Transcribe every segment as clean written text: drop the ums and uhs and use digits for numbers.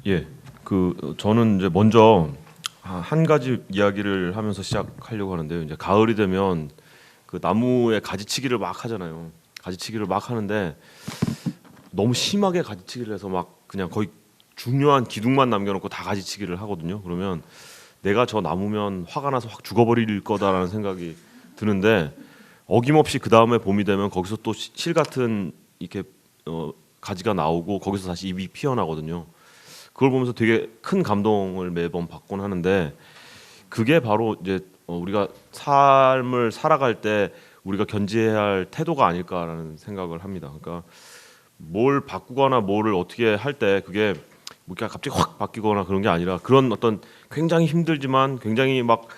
예, 저는 이제 먼저 한 가지 이야기를 하면서 시작하려고 하는데요. 이제 가을이 되면 그 나무에 가지치기를 막 하잖아요. 가지치기를 막 하는데 너무 심하게 가지치기를 해서 막 그냥 거의 중요한 기둥만 남겨놓고 다 가지치기를 하거든요. 그러면 내가 저 나무면 화가 나서 확 죽어버릴 거다라는 생각이 드는데 어김없이 그 다음에 봄이 되면 거기서 또 실 같은 이렇게 가지가 나오고 거기서 다시 잎이 피어나거든요. 그걸 보면서 되게 큰 감동을 매번 받곤 하는데 그게 바로 이제 우리가 삶을 살아갈 때 우리가 견지해야 할 태도가 아닐까라는 생각을 합니다. 그러니까 뭘 바꾸거나 뭐를 어떻게 할 때 그게 뭐 그냥 갑자기 확 바뀌거나 그런 게 아니라 그런 어떤 굉장히 힘들지만 굉장히 막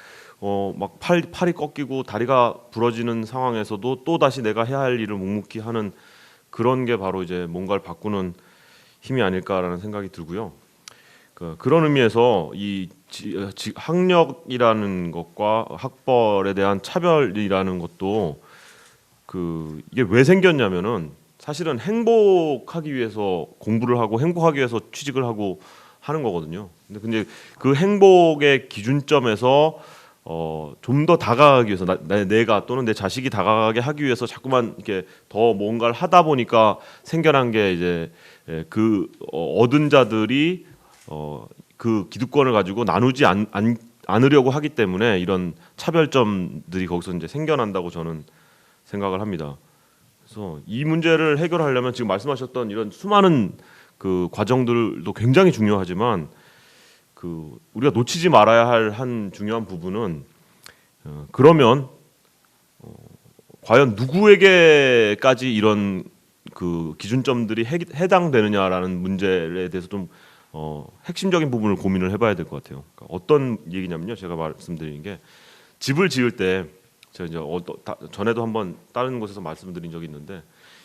팔이 꺾이고 다리가 부러지는 상황에서도 또 다시 내가 해야 할 일을 묵묵히 하는 그런 게 바로 이제 뭔가를 바꾸는 힘이 아닐까라는 생각이 들고요. 그런 의미에서 학력이라는 것과 학벌에 대한 차별이라는 것도 이게 왜 생겼냐면은 사실은 행복하기 위해서 공부를 하고 행복하기 위해서 취직을 하고 하는 거거든요. 근데 그 행복의 기준점에서 좀 더 다가가기 위해서 내가 또는 내 자식이 다가가게 하기 위해서 자꾸만 이렇게 더 뭔가를 하다 보니까 생겨난 게 이제 얻은 자들이 그 기득권을 가지고 나누지 않으려고 하기 때문에 이런 차별점들이 거기서 이제 생겨난다고 저는 생각을 합니다. 그래서 이 문제를 해결하려면 지금 말씀하셨던 이런 수많은 그 과정들도 굉장히 중요하지만 우리가 놓치지 말아야 할 한 중요한 부분은 그러면 과연 누구에게까지 이런 그 기준점들이 해당되느냐라는 문제에 대해서 좀 핵심적인 부분을 고민을 해봐야 될 것 같아요. 그러니까 어떤 얘기냐면요, 제가 말씀드리는 게 집을 지을 때 제가 이제 전에도 한번 다른 곳에서 말씀드린 적이 있는데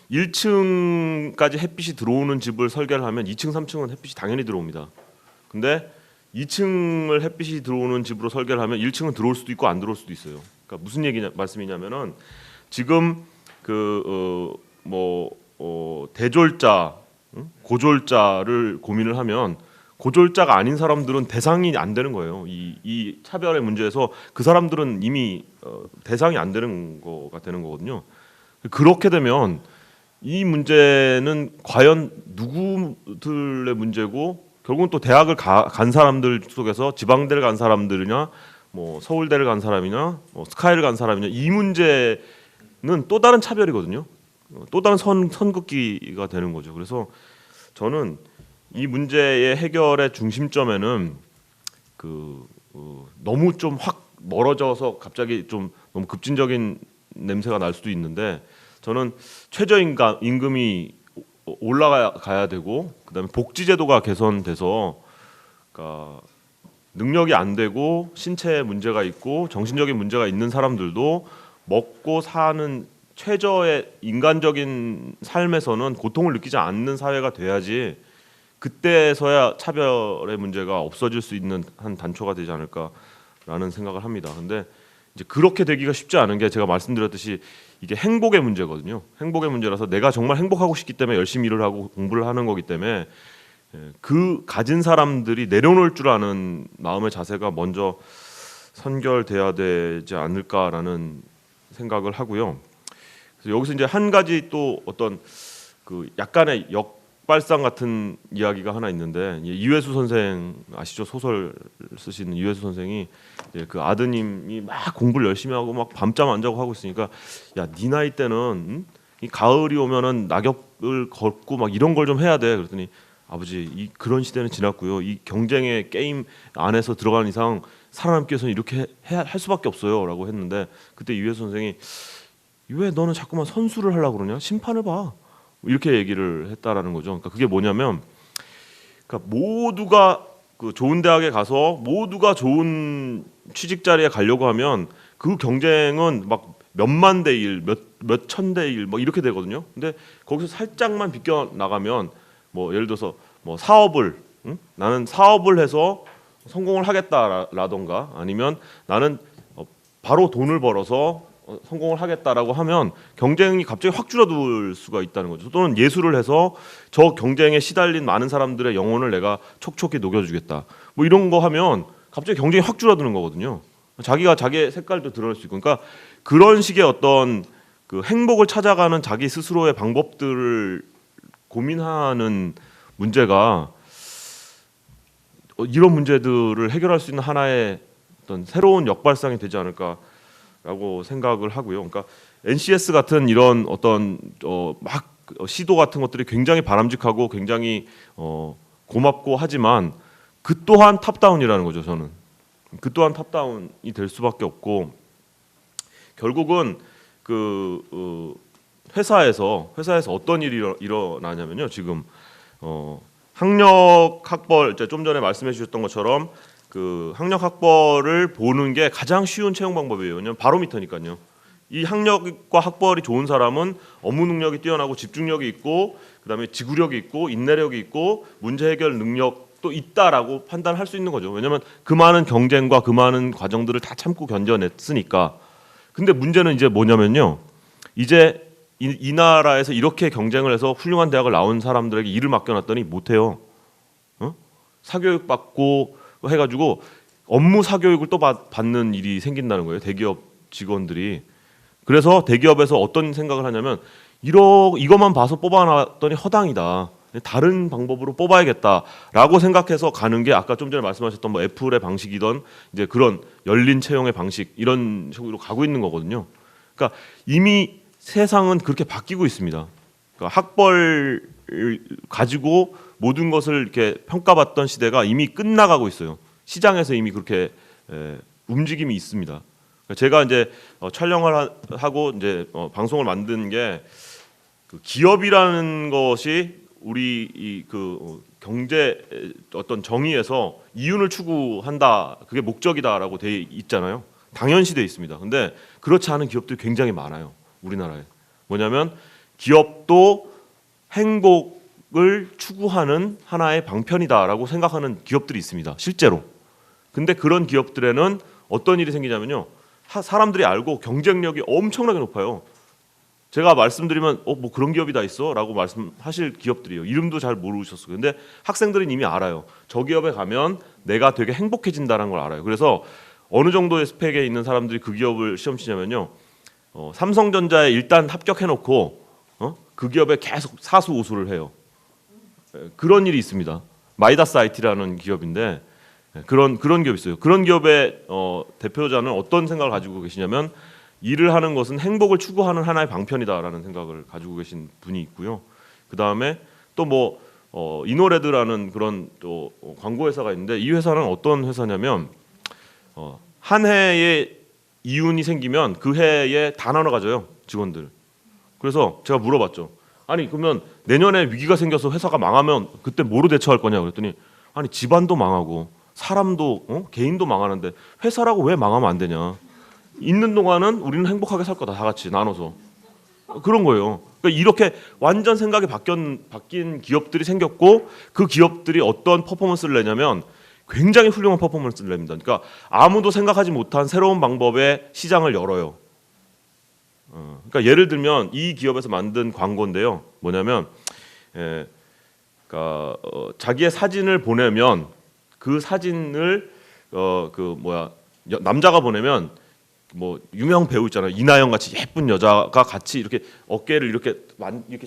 1층까지 햇빛이 들어오는 집을 설계를 하면 2층, 3층은 햇빛이 당연히 들어옵니다. 근데 2층을 햇빛이 들어오는 집으로 설계를 하면 1층은 들어올 수도 있고 안 들어올 수도 있어요. 그러니까 무슨 말씀이냐면은 지금 대졸자, 고졸자를 고민을 하면 고졸자가 아닌 사람들은 대상이 안 되는 거예요. 이 차별의 문제에서 그 사람들은 이미 대상이 안 되는 거가 되는 거거든요. 그렇게 되면 이 문제는 과연 누구들의 문제고 결국은 또 대학을 간 사람들 속에서 지방대를 간 사람들이냐, 뭐 서울대를 간 사람이냐, 뭐 스카이를 간 사람이냐 이 문제는 또 다른 차별이거든요. 또 다른 선긋기가 되는 거죠. 그래서 저는 이 문제의 해결의 중심점에는 너무 좀 확 멀어져서 갑자기 좀 너무 급진적인 냄새가 날 수도 있는데 저는 최저임금이 올라가야 되고 그다음에 복지제도가 개선돼서 그러니까 능력이 안 되고 신체에 문제가 있고 정신적인 문제가 있는 사람들도 먹고 사는 최저의 인간적인 삶에서는 고통을 느끼지 않는 사회가 돼야지 그때서야 차별의 문제가 없어질 수 있는 한 단초가 되지 않을까라는 생각을 합니다. 근데 이제 그렇게 되기가 쉽지 않은 게 제가 말씀드렸듯이 이게 행복의 문제거든요. 행복의 문제라서 내가 정말 행복하고 싶기 때문에 열심히 일을 하고 공부를 하는 거기 때문에 그 가진 사람들이 내려놓을 줄 아는 마음의 자세가 먼저 선결돼야 되지 않을까라는 생각을 하고요. 그래서 여기서 이제 한 가지 또 어떤 약간의 역발상 같은 이야기가 하나 있는데 이회수 선생 아시죠? 소설 쓰시는 이회수 선생이 그 아드님이 막 공부를 열심히 하고 막 밤잠 안 자고 하고 있으니까 야, 네 나이 때는 이 가을이 오면은 낙엽을 걷고 막 이런 걸 좀 해야 돼. 그랬더니 아버지 그런 시대는 지났고요. 이 경쟁의 게임 안에서 들어가는 이상 살아남기 위해서는 이렇게 할 수밖에 없어요라고 했는데 그때 이회수 선생이 왜 너는 자꾸만 선수를 하려고 그러냐? 심판을 봐. 이렇게 얘기를 했다라는 거죠. 그러니까 그게 뭐냐면 그러니까 모두가 좋은 대학에 가서 모두가 좋은 취직 자리에 가려고 하면 그 경쟁은 막 몇만 대 일, 몇천 대 일 뭐 이렇게 되거든요. 근데 거기서 살짝만 비껴 나가면 뭐 예를 들어서 뭐 사업을 나는 사업을 해서 성공을 하겠다라던가 아니면 나는 바로 돈을 벌어서 성공을 하겠다라고 하면 경쟁이 갑자기 확 줄어들 수가 있다는 거죠. 또는 예술을 해서 저 경쟁에 시달린 많은 사람들의 영혼을 내가 촉촉히 녹여주겠다. 뭐 이런 거 하면 갑자기 경쟁이 확 줄어드는 거거든요. 자기가 자기의 색깔도 드러낼 수 있고, 그러니까 그런 식의 어떤 그 행복을 찾아가는 자기 스스로의 방법들을 고민하는 문제가 이런 문제들을 해결할 수 있는 하나의 어떤 새로운 역발상이 되지 않을까라고 생각을 하고요. 그러니까 NCS 같은 이런 어떤 막 시도 같은 것들이 굉장히 바람직하고 굉장히 고맙고 하지만 그 또한 탑다운이라는 거죠. 저는 그 또한 탑다운이 될 수밖에 없고, 결국은 그 회사에서 어떤 일이 일어나냐면요. 지금 학력 학벌, 좀 전에 말씀해 주셨던 것처럼 그 학력 학벌을 보는 게 가장 쉬운 채용 방법이에요. 왜냐하면 바로미터니까요. 이 학력과 학벌이 좋은 사람은 업무 능력이 뛰어나고 집중력이 있고, 그다음에 지구력이 있고, 인내력이 있고, 문제 해결 능력도 있다라고 판단할 수 있는 거죠. 왜냐하면 그 많은 경쟁과 그 많은 과정들을 다 참고 견뎌냈으니까. 근데 문제는 이제 뭐냐면요. 이제 이 나라에서 이렇게 경쟁을 해서 훌륭한 대학을 나온 사람들에게 일을 맡겨놨더니 못해요. 사교육 받고 해가지고 업무 사교육을 또 받는 일이 생긴다는 거예요. 대기업 직원들이. 그래서 대기업에서 어떤 생각을 하냐면 이것만 봐서 뽑아놨더니 허당이다. 다른 방법으로 뽑아야겠다라고 생각해서 가는 게 아까 좀 전에 말씀하셨던 뭐 애플의 방식이던 이제 그런 열린 채용의 방식, 이런 식으로 가고 있는 거거든요. 그러니까 이미 세상은 그렇게 바뀌고 있습니다. 그러니까 학벌 가지고 모든 것을 이렇게 평가받던 시대가 이미 끝나가고 있어요. 시장에서 이미 그렇게 움직임이 있습니다. 그러니까 제가 이제 촬영을 하고 이제 방송을 만든 게 그 기업이라는 것이 우리 그 경제 어떤 정의에서 이윤을 추구한다, 그게 목적이다라고 돼 있잖아요. 당연시 돼 있습니다. 근데 그렇지 않은 기업들이 굉장히 많아요. 우리나라에. 뭐냐면 기업도 행복을 추구하는 하나의 방편이다라고 생각하는 기업들이 있습니다. 실제로. 근데 그런 기업들에는 어떤 일이 생기냐면요. 사람들이 알고 경쟁력이 엄청나게 높아요. 제가 말씀드리면 뭐 그런 기업이 다 있어라고 말씀하실 기업들이에요. 이름도 잘 모르셨어요. 근데 학생들은 이미 알아요. 저 기업에 가면 내가 되게 행복해진다는 걸 알아요. 그래서 어느 정도의 스펙에 있는 사람들이 그 기업을 시험 치냐면요. 삼성전자에 일단 합격해놓고 그 기업에 계속 사수오수를 해요. 그런 일이 있습니다. 마이다스 IT라는 기업인데 그런 기업이 있어요. 그런 기업의 대표자는 어떤 생각을 가지고 계시냐면 일을 하는 것은 행복을 추구하는 하나의 방편이다라는 생각을 가지고 계신 분이 있고요. 그 다음에 또 뭐 이노레드라는 그런 또 광고 회사가 있는데, 이 회사는 어떤 회사냐면 한 해에 이윤이 생기면 그 해에 다 나눠 가져요, 직원들. 그래서 제가 물어봤죠. 아니 그러면 내년에 위기가 생겨서 회사가 망하면 그때 뭐로 대처할 거냐 그랬더니, 아니 집안도 망하고 사람도 개인도 망하는데 회사라고 왜 망하면 안 되냐. 있는 동안은 우리는 행복하게 살 거다, 다 같이 나눠서. 그런 거예요. 그러니까 이렇게 완전 생각이 바뀐 기업들이 생겼고, 그 기업들이 어떤 퍼포먼스를 내냐면 굉장히 훌륭한 퍼포먼스를 냅니다. 그러니까 아무도 생각하지 못한 새로운 방법의 시장을 열어요. 그러니까 예를 들면 이 기업에서 만든 광고인데요. 뭐냐면 그러니까 자기의 사진을 보내면 그 사진을 남자가 보내면 뭐 유명 배우 있잖아요. 이나영 같이 예쁜 여자가 같이 이렇게 어깨를 이렇게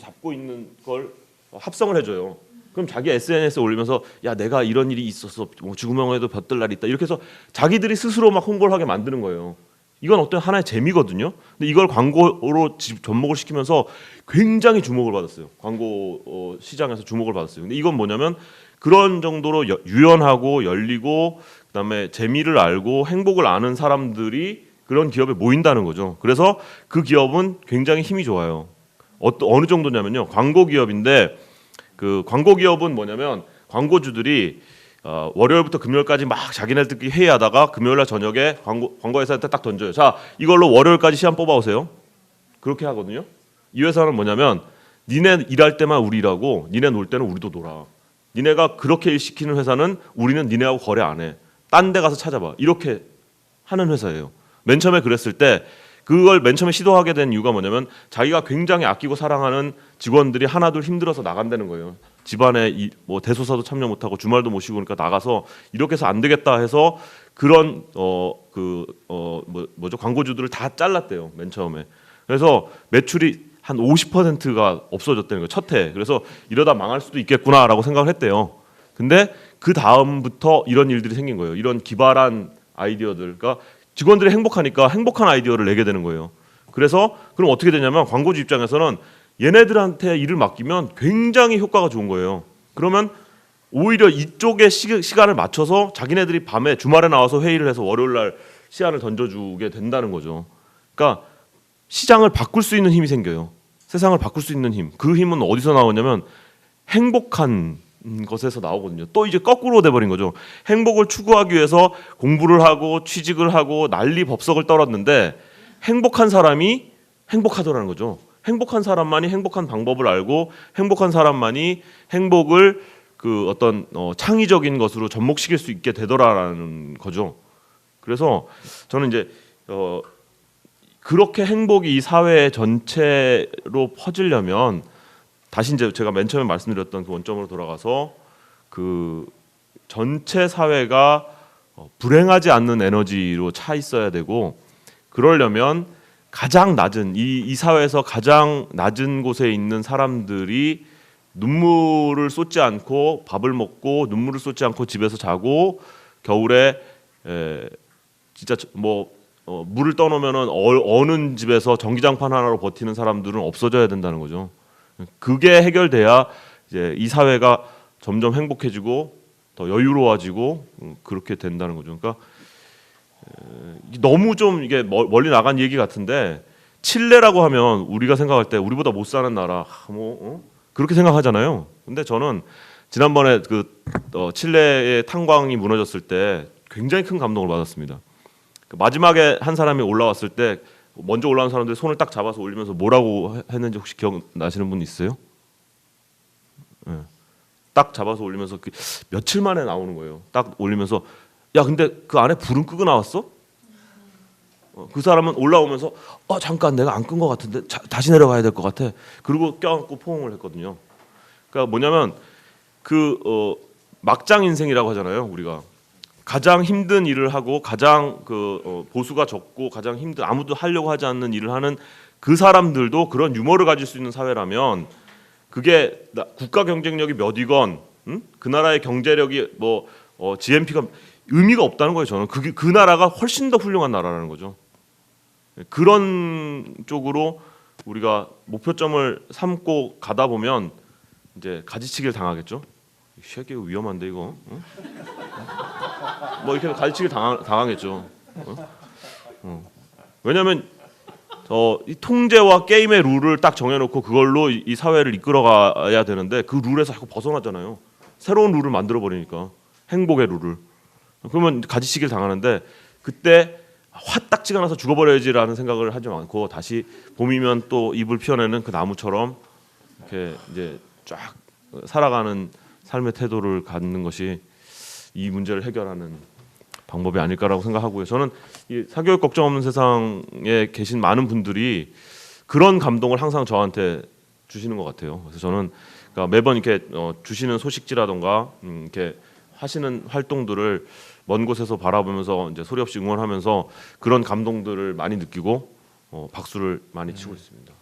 잡고 있는 걸 합성을 해줘요. 그럼 자기 SNS에 올리면서 야 내가 이런 일이 있었어, 뭐 죽으면에도 볕들 날이 있다, 이렇게 해서 자기들이 스스로 막 홍보를 하게 만드는 거예요. 이건 어떤 하나의 재미거든요. 근데 이걸 광고로 접목을 시키면서 굉장히 주목을 받았어요. 광고 시장에서 주목을 받았어요. 근데 이건 뭐냐면 그런 정도로 유연하고 열리고 그다음에 재미를 알고 행복을 아는 사람들이 그런 기업에 모인다는 거죠. 그래서 그 기업은 굉장히 힘이 좋아요. 어느 정도냐면요. 광고 기업인데 그 광고 기업은 뭐냐면 광고주들이 월요일부터 금요일까지 막 자기네들끼리 회의하다가 금요일날 저녁에 광고 회사한테 딱 던져요. 자, 이걸로 월요일까지 시간 뽑아오세요. 그렇게 하거든요. 이 회사는 뭐냐면 니네 일할 때만 우리 일하고 니네 놀 때는 우리도 놀아. 니네가 그렇게 일 시키는 회사는 우리는 니네하고 거래 안 해. 딴 데 가서 찾아봐. 이렇게 하는 회사예요. 맨 처음에 그랬을 때 그걸 맨 처음에 시도하게 된 이유가 뭐냐면 자기가 굉장히 아끼고 사랑하는 직원들이 하나둘 힘들어서 나간다는 거예요. 집안에 뭐 대소사도 참여 못하고 주말도 못 쉬고 그러니까 나가서 이렇게 해서 안 되겠다 해서 그런 뭐죠 광고주들을 다 잘랐대요 맨 처음에. 그래서 매출이 한 50%가 없어졌다는 거예요 첫 해. 그래서 이러다 망할 수도 있겠구나라고 생각을 했대요. 근데 그 다음부터 이런 일들이 생긴 거예요. 이런 기발한 아이디어들, 그러니까 직원들이 행복하니까 행복한 아이디어를 내게 되는 거예요. 그래서 그럼 어떻게 되냐면 광고주 입장에서는 얘네들한테 일을 맡기면 굉장히 효과가 좋은 거예요. 그러면 오히려 이쪽에 시간을 맞춰서 자기네들이 밤에 주말에 나와서 회의를 해서 월요일 날 시간을 던져주게 된다는 거죠. 그러니까 시장을 바꿀 수 있는 힘이 생겨요. 세상을 바꿀 수 있는 힘. 그 힘은 어디서 나오냐면 행복한 것에서 나오거든요. 또 이제 거꾸로 돼버린 거죠. 행복을 추구하기 위해서 공부를 하고 취직을 하고 난리 법석을 떨었는데 행복한 사람이 행복하더라는 거죠. 행복한 사람만이 행복한 방법을 알고 행복한 사람만이 행복을 그 어떤 창의적인 것으로 접목시킬 수 있게 되더라라는 거죠. 그래서 저는 이제 그렇게 행복이 이 사회 전체로 퍼지려면 다시 이제 제가 맨 처음에 말씀드렸던 그 원점으로 돌아가서 그 전체 사회가 불행하지 않는 에너지로 차 있어야 되고 그러려면 가장 낮은 이 사회에서 가장 낮은 곳에 있는 사람들이 눈물을 쏟지 않고 밥을 먹고 눈물을 쏟지 않고 집에서 자고 겨울에 진짜 뭐 물을 떠놓으면은 어느 집에서 전기장판 하나로 버티는 사람들은 없어져야 된다는 거죠. 그게 해결돼야 이제 이 사회가 점점 행복해지고 더 여유로워지고 그렇게 된다는 거죠. 그러니까 너무 좀 이게 멀리 나간 얘기 같은데 칠레라고 하면 우리가 생각할 때 우리보다 못 사는 나라 그렇게 생각하잖아요. 근데 저는 지난번에 그 칠레의 탄광이 무너졌을 때 굉장히 큰 감동을 받았습니다. 마지막에 한 사람이 올라왔을 때 먼저 올라온 사람들이 손을 딱 잡아서 올리면서 뭐라고 했는지 혹시 기억나시는 분 있어요? 네. 딱 잡아서 올리면서 며칠 만에 나오는 거예요. 딱 올리면서 야 근데 그 안에 불은 끄고 나왔어? 그 사람은 올라오면서 잠깐 내가 안 끈 것 같은데 다시 내려가야 될 것 같아. 그리고 껴안고 포옹을 했거든요. 그러니까 뭐냐면 막장 인생이라고 하잖아요. 우리가 가장 힘든 일을 하고 가장 보수가 적고 가장 힘든 아무도 하려고 하지 않는 일을 하는 그 사람들도 그런 유머를 가질 수 있는 사회라면 그게 국가 경쟁력이 몇 위건 그 나라의 경제력이 뭐 GNP가 의미가 없다는 거예요. 저는 그 나라가 훨씬 더 훌륭한 나라라는 거죠. 그런 쪽으로 우리가 목표점을 삼고 가다 보면 이제 가지치기를 당하겠죠. 이 새끼 위험한데 이거. 뭐 이렇게 가지치기를 당하겠죠. 왜냐하면 이 통제와 게임의 룰을 딱 정해놓고 그걸로 이 사회를 이끌어가야 되는데 그 룰에서 자꾸 벗어나잖아요. 새로운 룰을 만들어 버리니까 행복의 룰을. 그러면 가지치기를 당하는데 그때 화딱지가 나서 죽어버려야지라는 생각을 하지 않고 다시 봄이면 또 잎을 피워내는 그 나무처럼 이렇게 이제 쫙 살아가는 삶의 태도를 갖는 것이 이 문제를 해결하는 방법이 아닐까라고 생각하고요. 저는 이 사교육 걱정 없는 세상에 계신 많은 분들이 그런 감동을 항상 저한테 주시는 것 같아요. 그래서 저는 그러니까 매번 이렇게 주시는 소식지라던가 이렇게 하시는 활동들을 먼 곳에서 바라보면서 이제 소리 없이 응원하면서 그런 감동들을 많이 느끼고 박수를 많이 치고 있습니다.